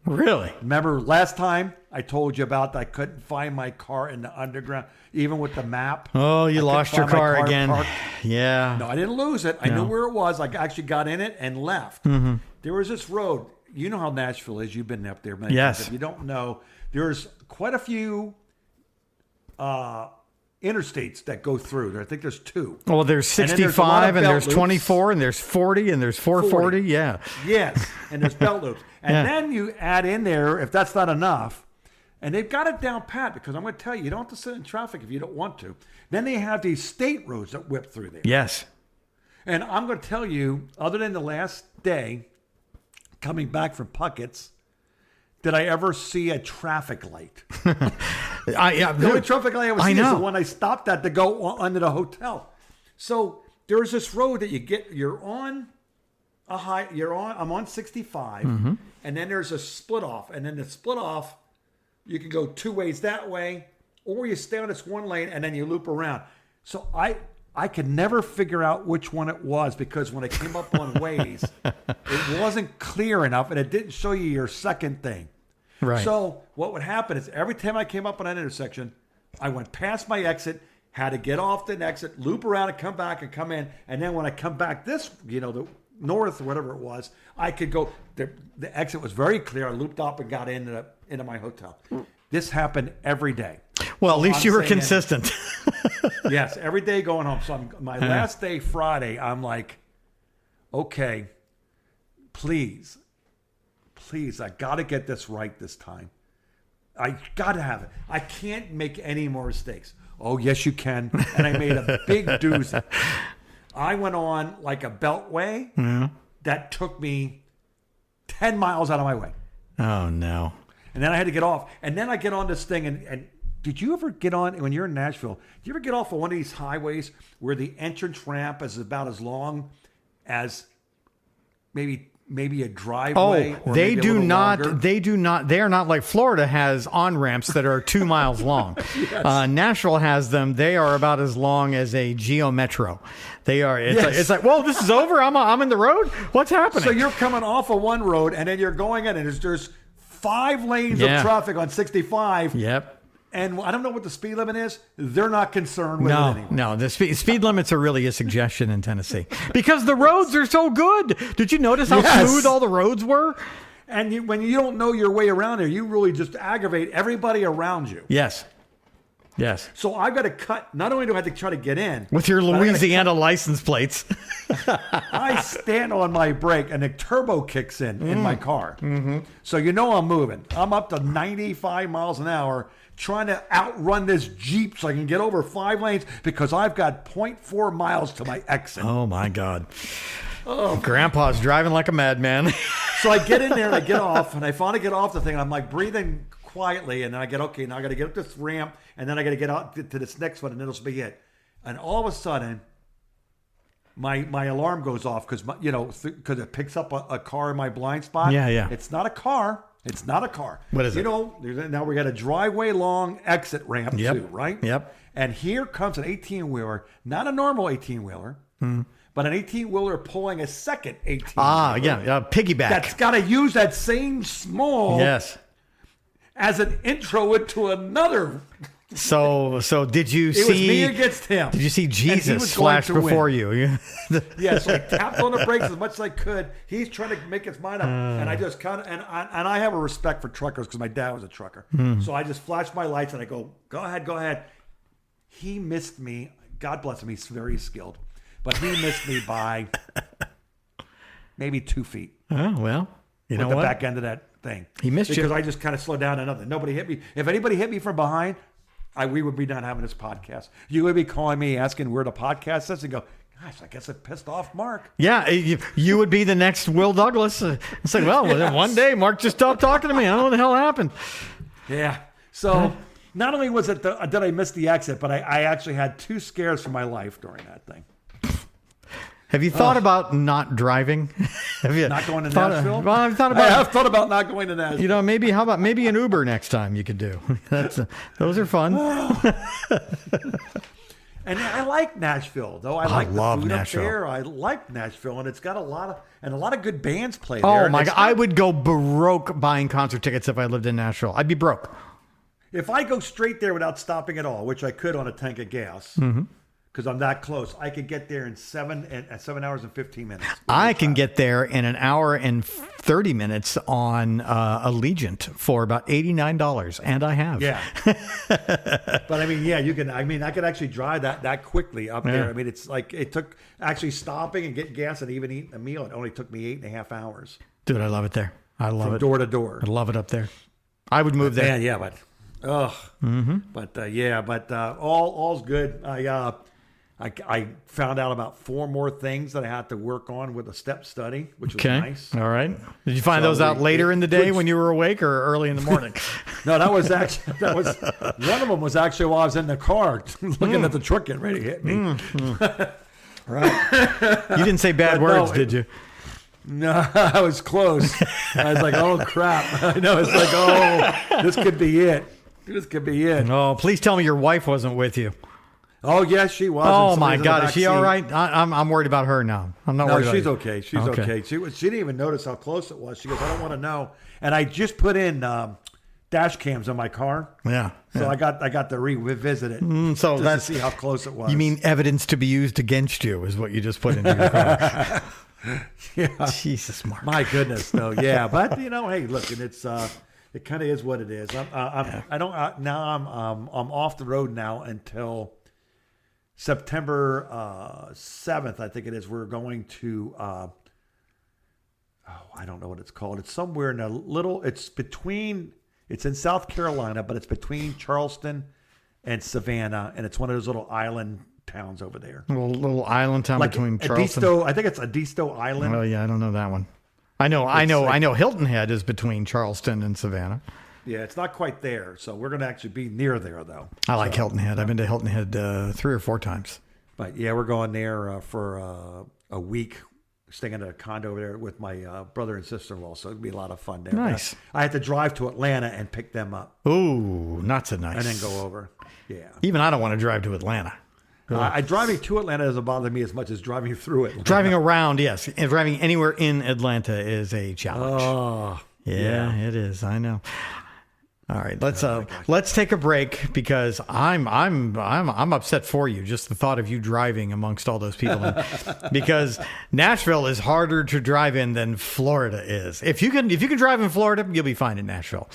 Really? Remember last time I told you about that I couldn't find my car in the underground, even with the map. Oh, you lost your car again. Parked. Yeah. No, I didn't lose it. I knew where it was. I actually got in it and left. Mm-hmm. There was this road. You know how Nashville is. You've been up there many yes. times. If you don't know, there's quite a few interstates that go through. I think there's 2. Well, there's 65 and there's 24 and there's 40 and there's 440. Yeah. Yes, and there's belt loops. And then you add in there, if that's not enough, and they've got it down pat, because I'm going to tell you, you don't have to sit in traffic if you don't want to. Then they have these state roads that whip through there. Yes. And I'm going to tell you, other than the last day coming back from Puckett's, did I ever see a traffic light? The only traffic light I ever see is the one I stopped at to go under the hotel. So there's this road that you're on a high, I'm on 65, and then there's a split off. And then the split off, you can go 2 ways that way, or you stay on this one lane and then you loop around. So I could never figure out which one it was, because when I came up on Waze, it wasn't clear enough and it didn't show you your second thing. Right. So what would happen is every time I came up on an intersection, I went past my exit, had to get off the exit, loop around and come back and come in. And then when I come back the north or whatever it was, I could go, the exit was very clear. I looped up and got into my hotel. This happened every day. Well, at least you were consistent. Yes, every day going home. So my last day, Friday, I'm like, okay, please, I got to get this right this time. I got to have it. I can't make any more mistakes. Oh, yes, you can. And I made a big doozy. I went on like a beltway that took me 10 miles out of my way. Oh, no. And then I had to get off. And then I get on this thing. And did you ever get on, when you're in Nashville, do you ever get off of one of these highways where the entrance ramp is about as long as maybe a driveway? Oh, they do not. They do not. They are not like Florida has on ramps that are 2 miles long. Yes. Nashville has them. They are about as long as a Geo Metro. They are. It's like, whoa, this is over. I'm in the road. What's happening? So you're coming off of one road and then you're going in, and there's 5 lanes of traffic on 65. Yep. And I don't know what the speed limit is. They're not concerned with it anymore. No, the speed limits are really a suggestion in Tennessee because the roads are so good. Did you notice how smooth all the roads were? And when you don't know your way around there, you really just aggravate everybody around you. Yes. So I've got to cut. Not only do I have to try to get in with your Louisiana license plates, I stand on my brake and the turbo kicks in my car. Mm-hmm. So I'm moving. I'm up to 95 miles an hour, trying to outrun this Jeep so I can get over 5 lanes because I've got 0.4 miles to my exit. Oh, my God. Oh, Grandpa's driving like a madman. So I get in there and I get off, and I finally get off the thing. I'm like breathing quietly, and then I get, okay, now I got to get up this ramp, and then I got to get out to this next one, and then this will be it. And all of a sudden, my alarm goes off because it picks up a car in my blind spot. Yeah. It's not a car. It's not a car. What is it? Now we got a driveway long exit ramp too, right? Yep. And here comes an 18-wheeler, not a normal 18-wheeler, but an 18-wheeler pulling a second 18-wheeler. Ah, yeah, piggyback. That's got to use that same small as an intro into another. So did you see? It was me against him. Did you see Jesus flash before you? Yeah, so I tapped on the brakes as much as I could. He's trying to make his mind up, and I just kind of and I have a respect for truckers because my dad was a trucker. So I just flashed my lights and I go ahead. He missed me. God bless him. He's very skilled, but he missed me by maybe 2 feet. Oh well, you know what? The back end of that thing. He missed you because I just kind of slowed down and nothing. Nobody hit me. If anybody hit me from behind, we would be not having this podcast. You would be calling me, asking where the podcast is, and go, gosh, I guess it pissed off Mark. Yeah, you would be the next Will Douglas. It's like, well, one day Mark just stopped talking to me. I don't know what the hell happened. Yeah. So not only was it did I miss the exit, but I actually had 2 scares for my life during that thing. Have you thought about not driving? Have you not going to Nashville? I have thought about not going to Nashville. Maybe an Uber next time you could do. Those are fun. And I like Nashville, though. I like the food up there. I like Nashville, and it's got a lot of good bands play there. Oh my God, I would go broke buying concert tickets if I lived in Nashville. I'd be broke. If I go straight there without stopping at all, which I could on a tank of gas, because I'm that close. I could get there in 7 hours and 15 minutes. I can get there in an hour and 30 minutes on Allegiant for about $89, and I have. Yeah. But I mean, yeah, you can. I mean, I could actually drive that quickly up there. I mean, it's like it took actually stopping and getting gas and even eating a meal. It only took me 8.5 hours. Dude, I love it there. I love from it. door to door. I love it up there. I would move there. Man, yeah, but all's good. I found out about 4 more things that I had to work on with a step study, which was nice. All right. Did you find those out later in the day when you were awake or early in the morning? No, that was one of them was actually while I was in the car looking at the truck getting ready to hit me. Right. You didn't say bad words, did you? No, I was close. I was like, oh, crap. I know. It's like, oh, this could be it. This could be it. Oh, please tell me your wife wasn't with you. Oh, yes, she was. Oh, my God. Is she all right? I'm worried about her now. I'm not worried about she's okay. She's okay. She didn't even notice how close it was. She goes, I don't want to know. And I just put in dash cams on my car. Yeah. So I got to revisit it so to see how close it was. You mean evidence to be used against you is what you just put into your car. Yeah. Jesus, Mark. My goodness, though. Yeah, but hey, look, and it's it kind of is what it is. I'm off the road now until September 7th, I think it is. We're going to I don't know what it's called. It's somewhere in it's in South Carolina, but it's between Charleston and Savannah, and it's one of those little island towns over there. A little island town like between Charleston. I think it's Edisto Island. Oh yeah, I don't know that one. I know Hilton Head is between Charleston and Savannah. Yeah, it's not quite there, so we're going to actually be near there, though. I like Hilton Head. I've been to Hilton Head 3 or 4 times. But yeah, we're going there for a week, staying in a condo over there with my brother and sister-in-law, so it'll be a lot of fun there. Nice. I had to drive to Atlanta and pick them up. Ooh, not so nice. And then go over. Yeah. Even I don't want to drive to Atlanta. Driving to Atlanta doesn't bother me as much as driving through it. Driving around, yes. And driving anywhere in Atlanta is a challenge. Oh, yeah, it is. I know. All right, let's take a break because I'm upset for you. Just the thought of you driving amongst all those people, because Nashville is harder to drive in than Florida is. If you can drive in Florida, you'll be fine in Nashville.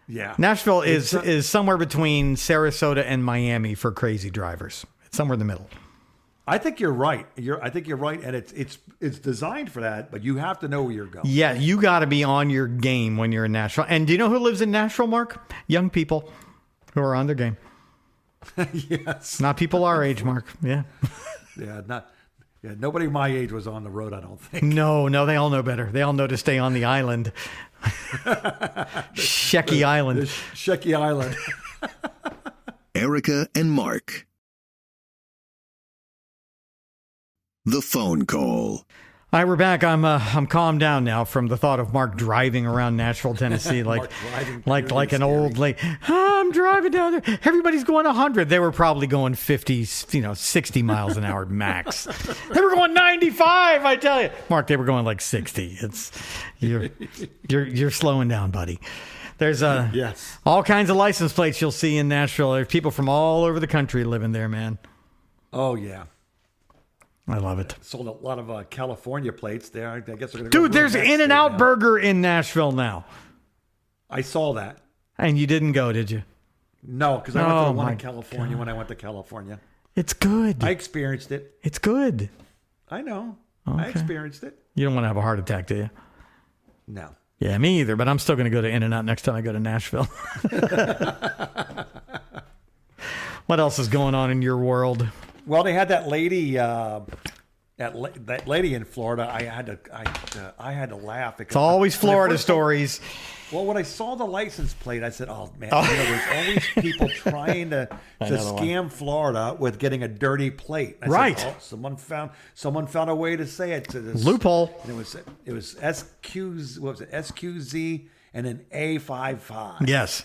Yeah, Nashville is somewhere between Sarasota and Miami for crazy drivers. It's somewhere in the middle. I think you're right. I think you're right, and it's designed for that, but you have to know where you're going. Yeah, you got to be on your game when you're in Nashville. And do you know who lives in Nashville, Mark? Young people who are on their game. Yes, not people our age, Mark. Yeah, nobody my age was on the road, I don't think. No, they all know better. They all know to stay on the island, Shecky Island. Shecky Island. Erica and Mark. The phone call. All right, we're back. I'm calmed down now from the thought of Mark driving around Nashville, Tennessee, like an old lady. I'm driving down there. Everybody's going 100. They were probably going 50, 60 miles an hour max. They were going 95. I tell you, Mark, they were going like 60. You're slowing down, buddy. There's yes, all kinds of license plates you'll see in Nashville. There's people from all over the country living there, man. Oh yeah. I love it. Sold a lot of California plates there. I guess they're going to Dude, there's In-N-Out Burger in Nashville now. I saw that. And you didn't go, did you? No, because I went to the one in California when I went to California. It's good. I experienced it. It's good. I know. Okay. I experienced it. You don't want to have a heart attack, do you? No. Yeah, me either, but I'm still going to go to In-N-Out next time I go to Nashville. What else is going on in your world? Well, they had that lady, that lady in Florida. I had to laugh. It's always Florida stories. Well, when I saw the license plate, I said, "Oh man, there's always people trying to scam Florida with getting a dirty plate." I right. said, someone found a way to say it to this loophole. And it was SQZ and an A55. Yes.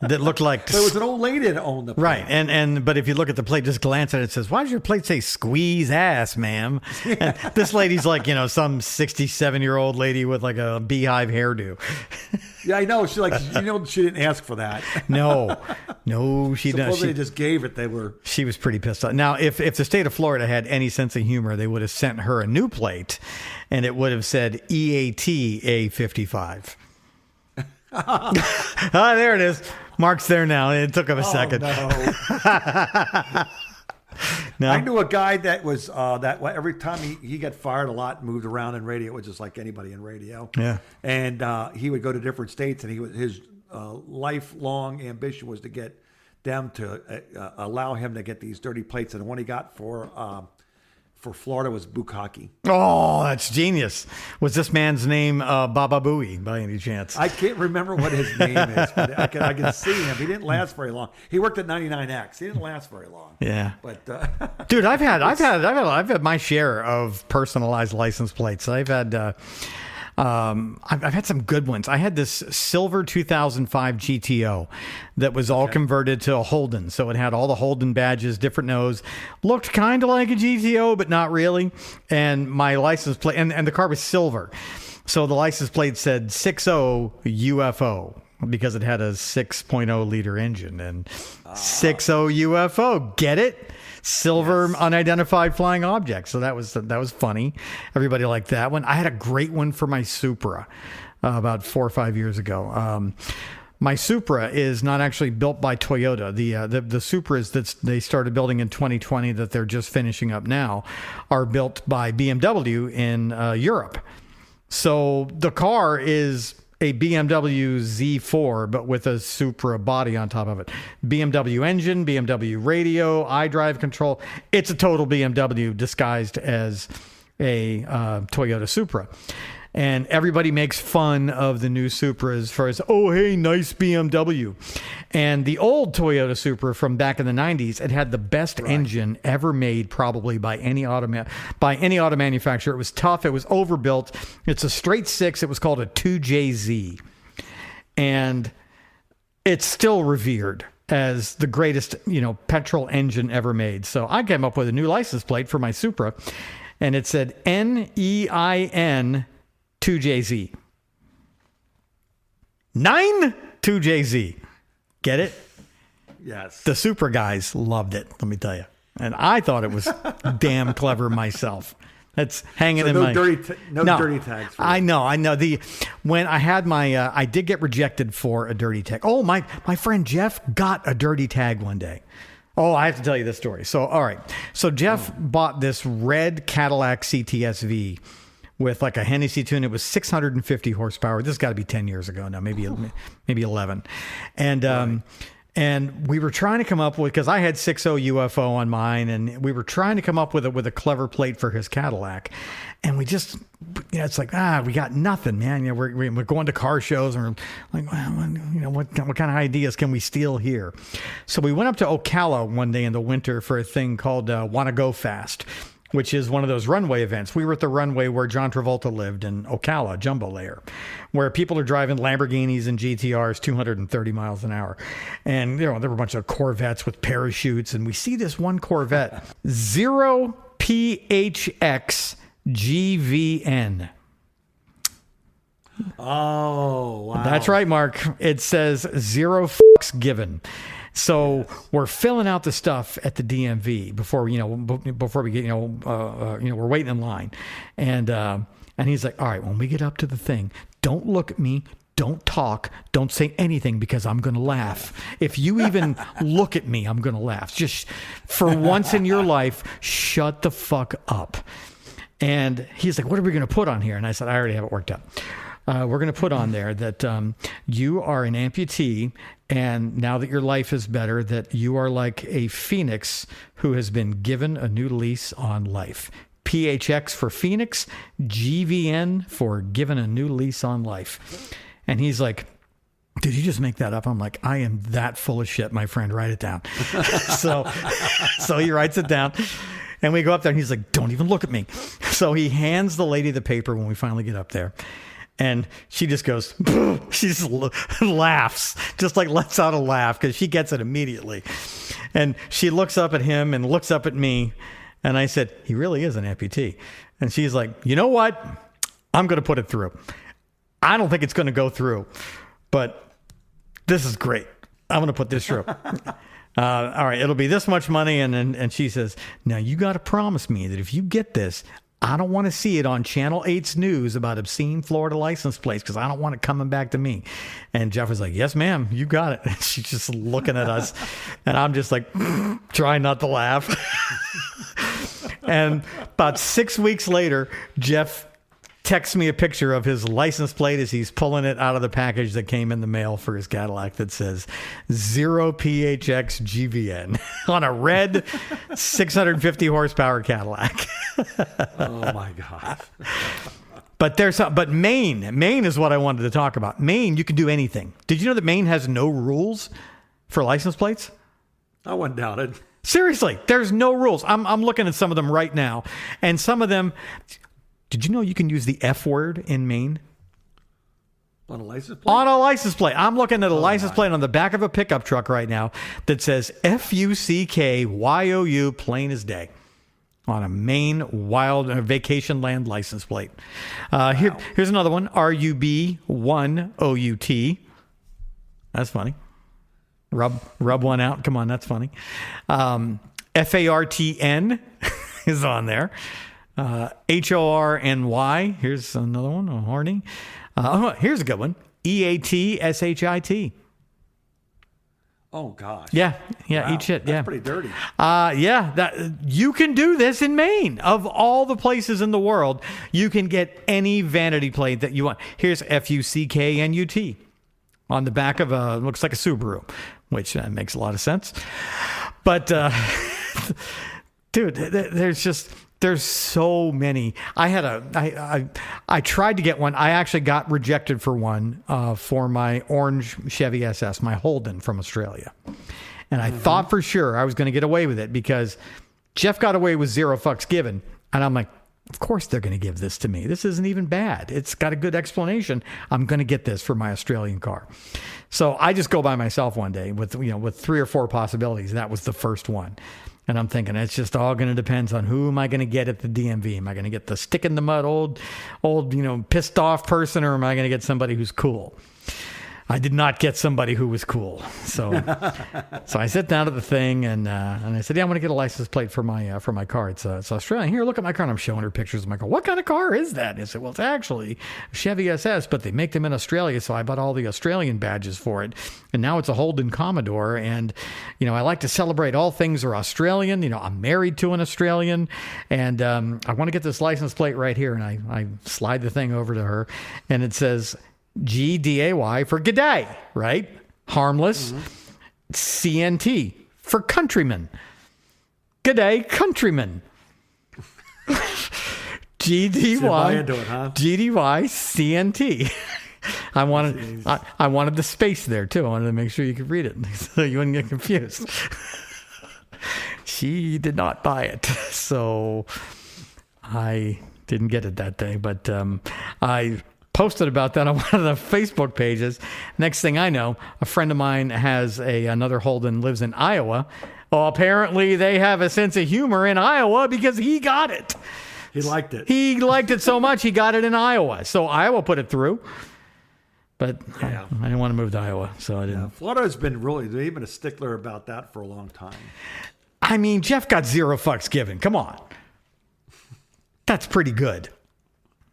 That looked like... But it was an old lady that owned the plate. Right. But if you look at the plate, just glance at it, it says, why does your plate say squeeze ass, ma'am? Yeah. And this lady's like, some 67-year-old lady with like a beehive hairdo. Yeah, I know. She didn't ask for that. No. No, she doesn't. Supposedly they just gave it. She was pretty pissed off. Now, if the state of Florida had any sense of humor, they would have sent her a new plate, and it would have said EAT A55. There it is. Mark's there now. It took him a second. No. No? I knew a guy that was every time he got fired a lot, moved around in radio, which is like anybody in radio. Yeah. And he would go to different states, and his lifelong ambition was to get them to allow him to get these dirty plates. And the one he got for Florida was bukkake. Oh, that's genius. Was this man's name Baba Booey by any chance? I can't remember what his name is, but I can see him. He didn't last very long. He worked at 99X. He didn't last very long. Yeah. But dude, I've had my share of personalized license plates. I've had some good ones. I had this silver 2005 GTO that was all converted to a Holden. So it had all the Holden badges, different nose, looked kind of like a GTO, but not really. And my license plate, and the car was silver. So the license plate said 60 UFO because it had a 6.0 liter engine, and 60 UFO. Get it? Silver unidentified flying object. So that was funny. Everybody liked that one. I had a great one for my Supra about 4 or 5 years ago. My Supra is not actually built by Toyota. The Supras that they started building in 2020 that they're just finishing up now are built by BMW in Europe. So the car is a BMW Z4, but with a Supra body on top of it. BMW engine, BMW radio, iDrive control. It's a total BMW disguised as a Toyota Supra. And everybody makes fun of the new Supra as far as, oh, hey, nice BMW. And the old Toyota Supra from back in the 90s, it had the best engine ever made probably by any auto manufacturer. It was tough. It was overbuilt. It's a straight six. It was called a 2JZ. And it's still revered as the greatest, petrol engine ever made. So I came up with a new license plate for my Supra, and it said NEIN 2JZ. 2JZ. Get it? yes, The Supra guys loved it, let me tell you. And I thought it was damn clever myself. That's hanging in my... dirty tags. For I know. When I had my... I did get rejected for a dirty tag. Oh, my friend Jeff got a dirty tag one day. Oh, I have to tell you this story. So, all right. So Jeff bought this red Cadillac CTSV with like a Hennessy tune. It was 650 horsepower. This has got to be 10 years ago now, maybe 11. And we were trying to come up with, because I had 60 UFO on mine, and we were trying to come up with a clever plate for his Cadillac. And we just, it's like, we got nothing, man. We're going to car shows, and we're like, well, what kind of ideas can we steal here? So we went up to Ocala one day in the winter for a thing called Wanna Go Fast, which is one of those runway events. We were at the runway where John Travolta lived in Ocala, Jumbo Layer, where people are driving Lamborghinis and GTRs 230 miles an hour. And, there were a bunch of Corvettes with parachutes. And we see this one Corvette, 0PHX GVN. Oh, wow. That's right, Mark. It says 0 fucks given. So we're filling out the stuff at the DMV before we get, we're waiting in line. And he's like, all right, when we get up to the thing, don't look at me. Don't talk. Don't say anything because I'm going to laugh. If you even look at me, I'm going to laugh. Just for once in your life, shut the fuck up. And he's like, what are we going to put on here? And I said, I already have it worked out. We're going to put on there that you are an amputee, and now that your life is better, that you are like a phoenix who has been given a new lease on life. PHX for Phoenix, GVN for given a new lease on life. And he's like, did you just make that up? I'm like, I am that full of shit, my friend. Write it down. So he writes it down. And we go up there, and he's like, don't even look at me. So he hands the lady the paper when we finally get up there. And she just goes, she just laughs, just like lets out a laugh because she gets it immediately. And she looks up at him and looks up at me. And I said, he really is an amputee. And she's like, you know what? I'm going to put it through. I don't think it's going to go through, but this is great. I'm going to put this through. All right, it'll be this much money. And she says, now you got to promise me that if you get this, I don't want to see it on Channel 8's news about obscene Florida license plates because I don't want it coming back to me. And Jeff was like, yes, ma'am, you got it. And she's just looking at us. And I'm just like, trying not to laugh. And about 6 weeks later, Jeff texts me a picture of his license plate as he's pulling it out of the package that came in the mail for his Cadillac that says 0PHX GVN on a red 650 horsepower Cadillac. Oh my God. But Maine is what I wanted to talk about. Maine, you can do anything. Did you know that Maine has no rules for license plates? I wouldn't doubt it. Seriously, there's no rules. I'm looking at some of them right now, and some of them. Did you know you can use the F word in Maine? On a license plate? On a license plate. I'm looking at a license plate on the back of a pickup truck right now that says FUCKYOU, plain as day. On a Maine wild vacation land license plate. Here's another one. RUB1OUT. That's funny. Rub one out. Come on, that's funny. FARTN is on there. HORNY. Here's another one. Horny. Here's a good one. EATSHIT. Oh gosh. Yeah. Wow. Eat shit. That's pretty dirty. That you can do this in Maine. Of all the places in the world, you can get any vanity plate that you want. Here's FUCKNUT on the back of looks like a Subaru, which makes a lot of sense. But dude, there's so many. I tried to get one. I actually got rejected for one for my orange Chevy SS, my Holden from Australia. And I thought for sure I was going to get away with it because Jeff got away with 0 fucks given. And I'm like, of course they're going to give this to me. This isn't even bad. It's got a good explanation. I'm going to get this for my Australian car. So I just go by myself one day with 3 or 4 possibilities. That was the first one. And I'm thinking it's just all going to depend on who am I going to get at the DMV? Am I going to get the stick in the mud, old, pissed off person, or am I going to get somebody who's cool? I did not get somebody who was cool. So I sit down at the thing and I said, yeah, I want to get a license plate for my car. It's Australian. Here, look at my car. And I'm showing her pictures of my car. What kind of car is that? And I said, well, it's actually a Chevy SS, but they make them in Australia. So I bought all the Australian badges for it. And now it's a Holden Commodore. And, I like to celebrate all things are Australian. I'm married to an Australian. And I want to get this license plate right here. And I slide the thing over to her. And it says GDAY for G'day, right? Harmless. CNT for countryman. G'day, countryman. GDY, GDY, CNT. I wanted the space there too. I wanted to make sure you could read it so you wouldn't get confused. She did not buy it, so I didn't get it that day. But I posted about that on one of the Facebook pages. Next thing I know, a friend of mine has another Holden, lives in Iowa. Well, apparently they have a sense of humor in Iowa because he got it. He liked it. He liked it so much, he got it in Iowa. So Iowa put it through. But yeah. I didn't want to move to Iowa, so I didn't. Yeah, Florida's been they've been a stickler about that for a long time. I mean, Jeff got 0 fucks given. Come on. That's pretty good.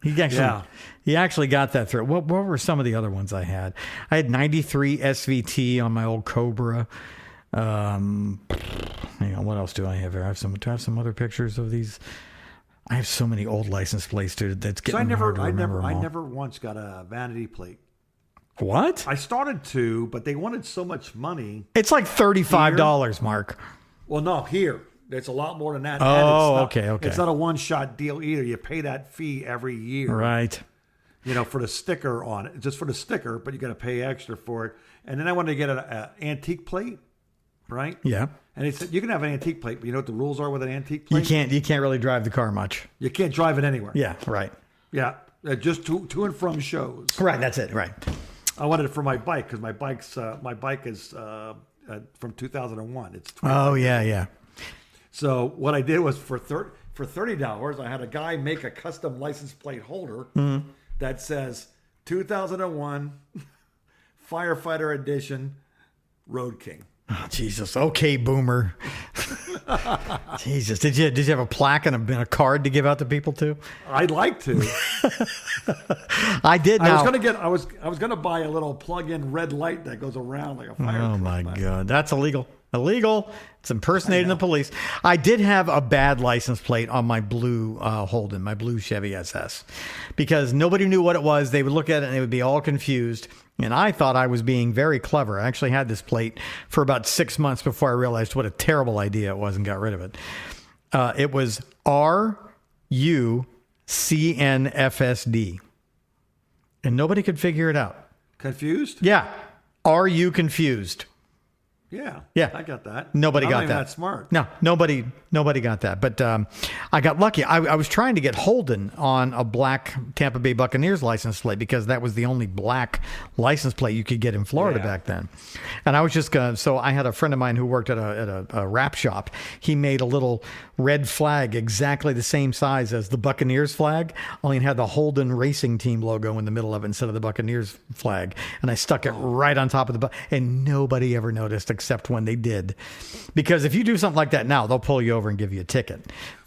He actually got that through. What were some of the other ones I had? I had 93 SVT on my old Cobra. Hang on, what else do I have here? Do I have some other pictures of these? I have so many old license plates, dude. That's getting hard to remember. I never once got a vanity plate. What? I started to, but they wanted so much money. It's like $35, Mark. Well, no, here. It's a lot more than that. Oh, okay. It's not a one-shot deal either. You pay that fee every year. Right. For the sticker on it. Just for the sticker, but you got to pay extra for it. And then I wanted to get an antique plate, right? Yeah. And they said, you can have an antique plate, but you know what the rules are with an antique plate? You can't really drive the car much. You can't drive it anywhere. Yeah, right. Yeah, just to and from shows. Right, that's it, right. I wanted it for my bike because my bike is from 2001. It's 20. Oh yeah. So what I did was for $30, I had a guy make a custom license plate holder that says 2001 firefighter edition Road King. Oh, Jesus. Okay, boomer. Jesus. Did you have a plaque and a card to give out to people too? I'd like to. I did. Now. I was gonna buy a little plug-in red light that goes around like a fire. Oh my God, that's illegal. Illegal. It's impersonating the police. I did have a bad license plate on my blue Holden, my blue Chevy SS, because nobody knew what it was. They would look at it and they would be all confused. And I thought I was being very clever. I actually had this plate for about 6 months before I realized what a terrible idea it was and got rid of it. It was RUCNFSD. And nobody could figure it out. Confused? Yeah. Are you confused? Yeah. Yeah. I got that. Nobody I'm got not even that. that smart. No, nobody got that. But I got lucky. I was trying to get Holden on a black Tampa Bay Buccaneers license plate because that was the only black license plate you could get in Florida back then. And I was just going to, so I had a friend of mine who worked at a wrap shop. He made a little red flag exactly the same size as the Buccaneers flag, only it had the Holden Racing Team logo in the middle of it instead of the Buccaneers flag. And I stuck it right on top of and nobody ever noticed except when they did. Because if you do something like that now, they'll pull you over and give you a ticket.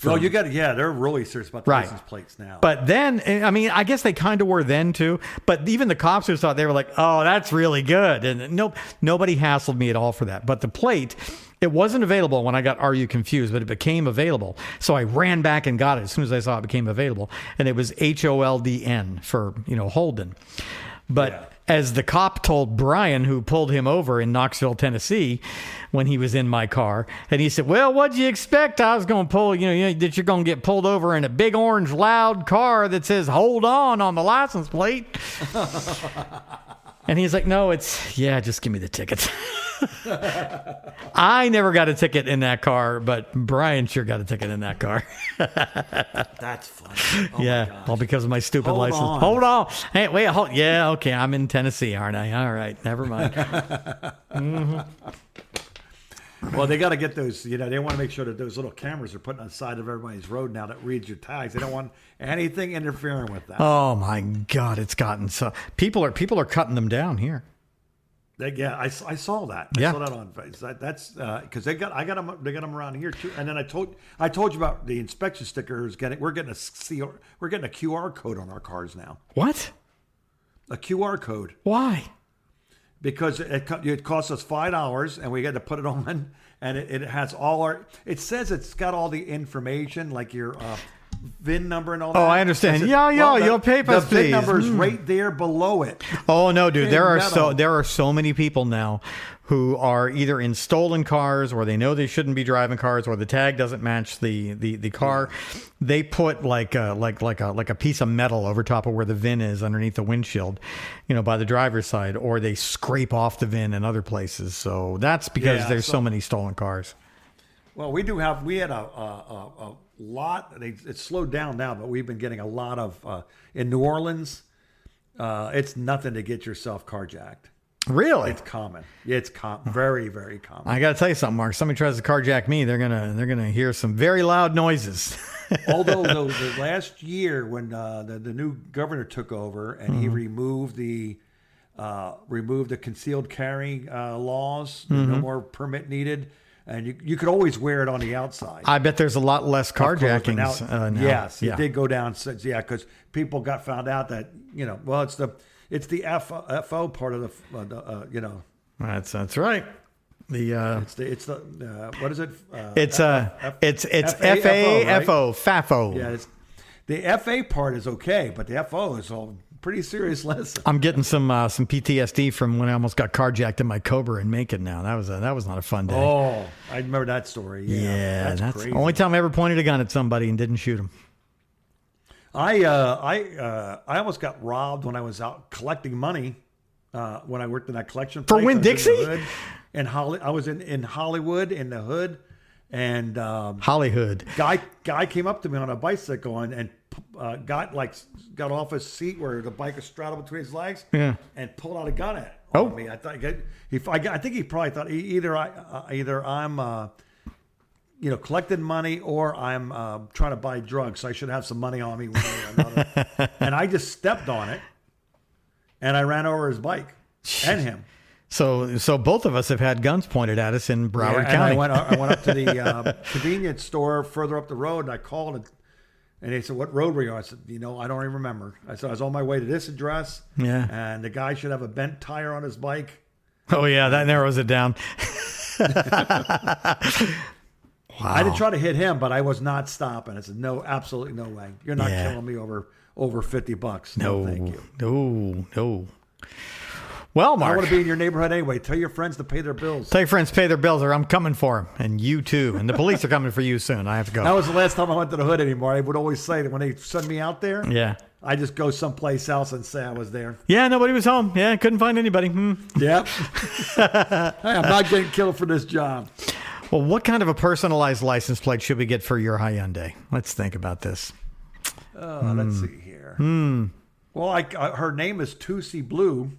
Well, they're really serious about the license plates now. But then, I mean, I guess they kind of were then too. But even the cops who thought, they were like, oh, that's really good. And nobody hassled me at all for that. But the plate, it wasn't available when I got Are You Confused, but it became available. So I ran back and got it as soon as I saw it became available. And it was HOLDN for, Holden. But as the cop told Brian, who pulled him over in Knoxville, Tennessee, when he was in my car, and he said, well, what'd you expect? I was going to pull, that you're going to get pulled over in a big orange loud car that says hold on the license plate. And he's like, no, just give me the ticket. I never got a ticket in that car, but Brian sure got a ticket in that car. That's funny. Oh yeah, all because of my stupid license. On. Hold on. Hey, wait, hold. Yeah, okay, I'm in Tennessee, aren't I? All right, never mind. Mm-hmm. Well, they got to get those, they want to make sure that those little cameras are put on the side of everybody's road now that reads your tags. They don't want anything interfering with that. Oh my God, it's gotten so people are cutting them down here. I saw that. I saw that on Facebook. That's because they got them around here too. And then I told you about the inspection stickers. We're getting a QR code on our cars now. What? A QR code. Why? Because it costs us $5 and we got to put it on, and it has it says it's got all the information like your VIN number and all that. Oh, I understand. Your papers, the please. VIN number is right there below it. Oh no, dude, there are so many people now who are either in stolen cars or they know they shouldn't be driving cars or the tag doesn't match the car. Yeah. They put like a piece of metal over top of where the VIN is underneath the windshield, by the driver's side, or they scrape off the VIN in other places. So that's because there's so many stolen cars. Well, we had a lot. It's slowed down now, but we've been getting a lot of in New Orleans. It's nothing to get yourself carjacked. Really? It's common. Yeah, it's very, very common. I got to tell you something, Mark. Somebody tries to carjack me, they're gonna hear some very loud noises. Although the last year when the new governor took over and he removed the concealed carry laws, no more permit needed. And you could always wear it on the outside. I bet there's a lot less carjackings now. Yes, it did go down. Yeah, because people got found out that it's the FO part of the That's right. It's the what is it? It's FAFO. Yeah, the FA part is okay, but the FO is all pretty serious lesson. I'm getting some PTSD from when I almost got carjacked in my Cobra in Macon. Now that was not a fun day. Oh, I remember that story. Yeah, that's crazy. The only time I ever pointed a gun at somebody and didn't shoot him. I almost got robbed when I was out collecting money when I worked in that collection for place. Winn Dixie. I was in Hollywood in the hood, and Hollywood guy came up to me on a bicycle and got off his seat where the bike was straddled between his legs, and pulled out a gun on me. I think he probably thought either I'm collecting money or I'm trying to buy drugs, so I should have some money on me one way or another. And I just stepped on it, and I ran over his bike and him. So both of us have had guns pointed at us in Broward And County. I went up to the convenience store further up the road, and I called it. And they said, "What road were you on?" I said, I don't even remember. I said, I was on my way to this address. Yeah. And the guy should have a bent tire on his bike. Oh, yeah, that narrows it down. I didn't try to hit him, but I was not stopping. I said, no, absolutely no way. You're not killing me over $50. No, thank you. No. Well, Mark, I want to be in your neighborhood anyway. Tell your friends to pay their bills. Tell your friends to pay their bills, or I'm coming for them, and you too. And the police are coming for you soon. I have to go. That was the last time I went to the hood anymore. I would always say that when they send me out there, Yeah. I just go someplace else and say I was there. Yeah, nobody was home. Yeah, couldn't find anybody. Yep. Hey, I'm not getting killed for this job. Well, what kind of a personalized license plate should we get for your Hyundai? Let's think about this. Let's see here. Well, her name is Tootsie Blue.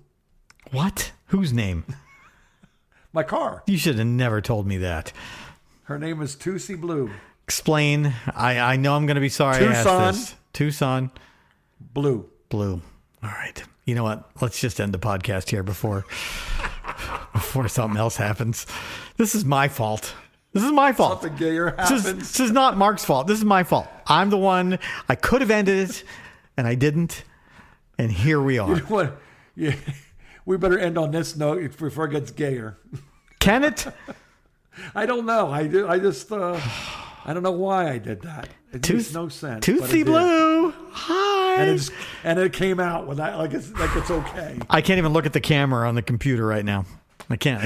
What? Whose name? My car. You should have never told me that. Her name is Tootsie Blue. Explain. I know I'm going to be sorry I asked this. Tucson. Blue. All right. You know what? Let's just end the podcast here before something else happens. This is my fault. Something gayer happens. This is not Mark's fault. This is my fault. I'm the one. I could have ended it, and I didn't. And here we are. You know what? Yeah. We better end on this note before it gets gayer. Can it? I don't know. I don't know why I did that. It makes no sense. Tootsie Blue. Hi. And it came out with that like it's okay. I can't even look at the camera on the computer right now. I can't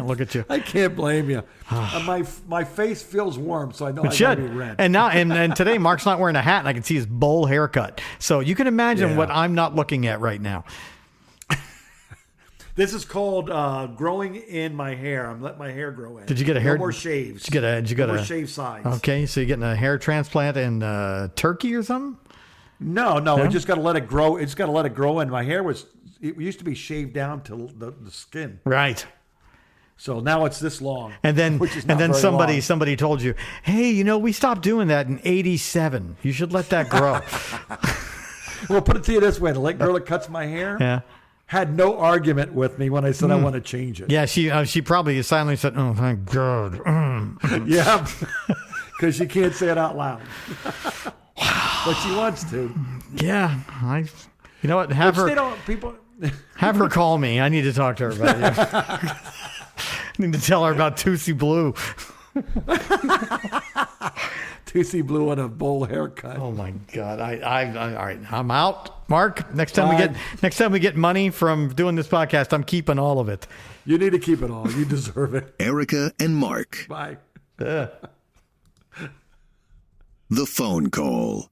look at you. I can't blame you. My face feels warm, so I know I gotta be red. And now and today Mark's not wearing a hat, and I can see his bowl haircut. So you can imagine what I'm not looking at right now. This is called growing in my hair. I'm letting my hair grow in. Did you get a hair? No more shaves. Did you get no a more shave sides? Okay, so you're getting a hair transplant in Turkey or something? No. I just got to let it grow. It's got to let it grow in. My hair it used to be shaved down to the skin. Right. So now it's this long. And then long. somebody told you, hey, we stopped doing that in '87. You should let that grow. Well, put it to you this way: the late girl that cuts my hair had no argument with me when I said I want to change it. Yeah, she probably silently said, "Oh, thank God." Yeah, because she can't say it out loud, but she wants to. Yeah, you know what? Have her call me. I need to talk to her about it. I need to tell her about Tootsie Blue. Tootsie Blue and a bowl haircut. Oh my God! All right. I'm out, Mark. Next time we get money from doing this podcast, I'm keeping all of it. You need to keep it all. You deserve it. Erica and Mark. Bye. The phone call.